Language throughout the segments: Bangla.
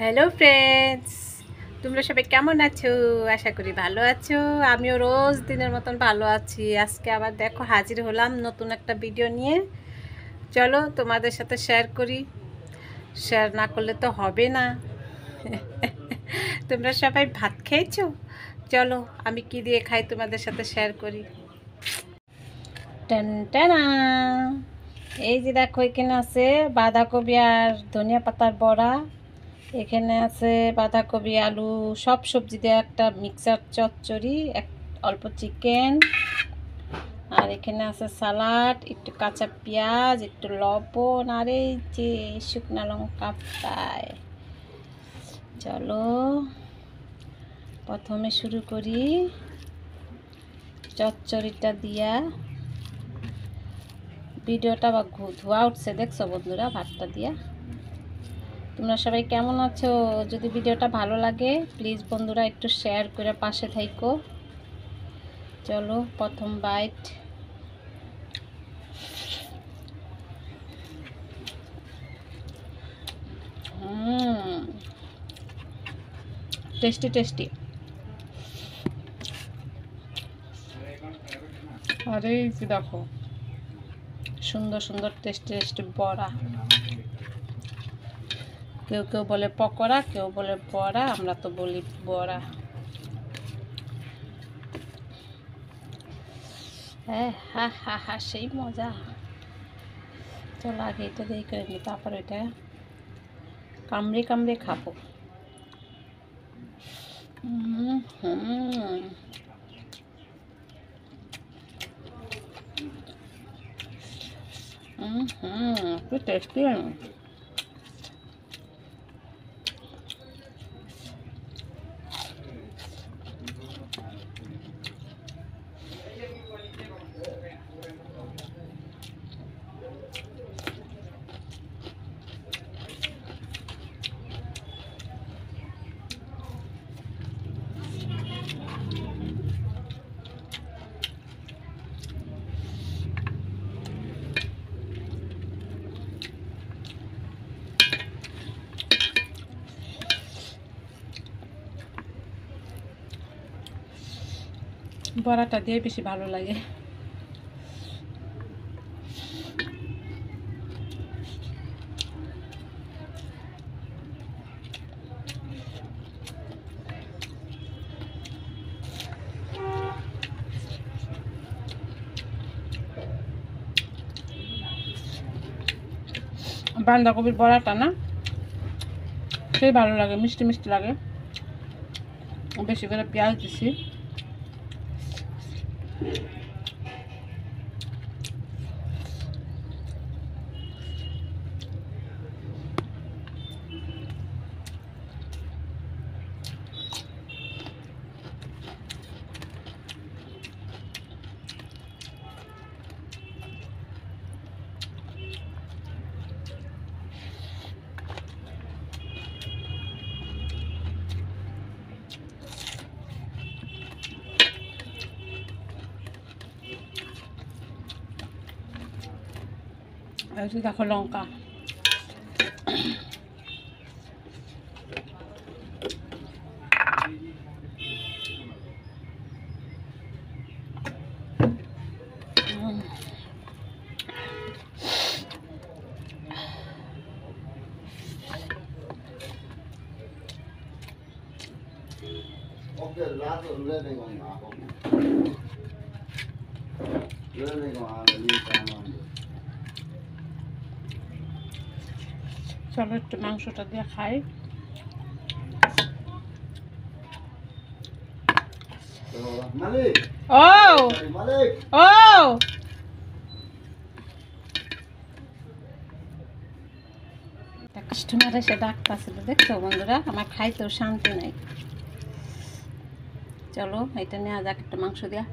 হ্যালো ফ্রেন্ডস, তোমরা সবাই কেমন আছো? আশা করি ভালো আছো। আমিও রোজ দিনের মতন ভালো আছি। আজকে আবার দেখো হাজির হলাম নতুন একটা ভিডিও নিয়ে। চলো তোমাদের সাথে শেয়ার করি, শেয়ার না করলে তো হবে না। তোমরা সবাই ভাত খেয়েছো? চলো আমি কি দিয়ে খাই তোমাদের সাথে শেয়ার করি। টান টানা, এই যে দেখো এখানে আছে বাঁধাকপি আর ধনিয়া পাতার বড়া। এখানে আছে বাঁধাকপি, আলু, সব সবজি দিয়ে একটা মিক্সার চচ্চড়ি, অল্প চিকেন। আর এখানে আছে সালাড, একটু কাঁচা পেঁয়াজ, একটু লবণ, আর এই যে শুকনো লঙ্কা ফ্রাই। চলো প্রথমে শুরু করি চচ্চড়িটা দিয়া। ভিডিওটা বা ধোয়া উঠছে দেখছো বন্ধুরা ভাতটা দিয়া। তোমরা সবাই কেমন আছো? যদি ভিডিওটা ভালো লাগে প্লিজ বন্ধুরা একটু শেয়ার করে পাশে থাইকো। চলো প্রথম বাইট। Tasty tasty. আরে কি দেখো সুন্দর সুন্দর টেস্টি টেস্টি বড়া। কেউ কেউ বলে পকোড়া, কেউ বলে বড়া, আমরা তো বলি বড়া। হ্যাঁ, হা হা হা, সেই মজা। চলো আগে এটা দিয়ে করে নি, তারপর এটা কামড়ে কামড়ে খাবো। কি টেস্টি। বড়াটা দিয়ে বেশি ভালো লাগে। বাঁধাকপির বড়াটা না সেই ভালো লাগে, মিষ্টি মিষ্টি লাগে। বেশি করে পেঁয়াজ দিছি। এই যে দেখো লঙ্কা। চলো একটু মাংসটা দিয়ে খাই। ও ও কাস্টমার এসে ডাকতেছিল দেখছো বন্ধুরা, আমার খাইতেও শান্তি নাই। চলো এটা নেওয়া যাক একটু মাংস দিয়া।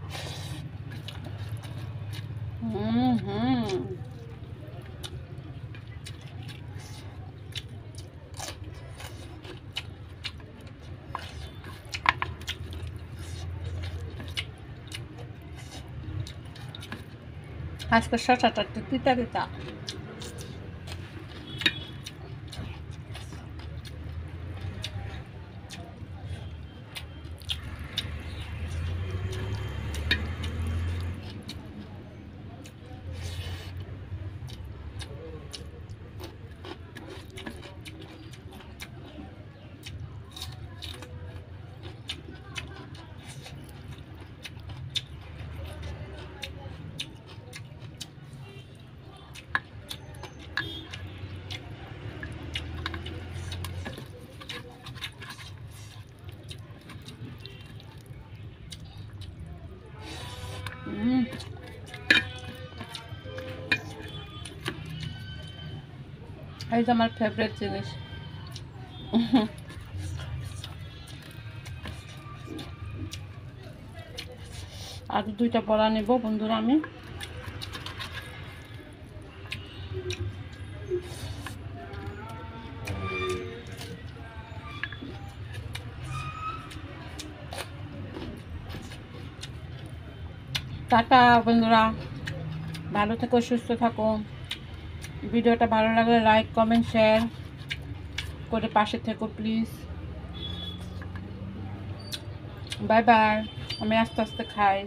আজকে শসাটা একটু তিতা তিতা। এই যে আমার ফেভারিট জিনিস। আর 2টা বড়া নেব বন্ধুরা আমি। টাটা বন্ধুরা, ভালো থেকো, সুস্থ থাকো। ভিডিওটা ভালো লাগলে লাইক কমেন্ট শেয়ার করে পাশে থেকো প্লিজ। Bye bye. আমি আস্তে আস্তে খাই।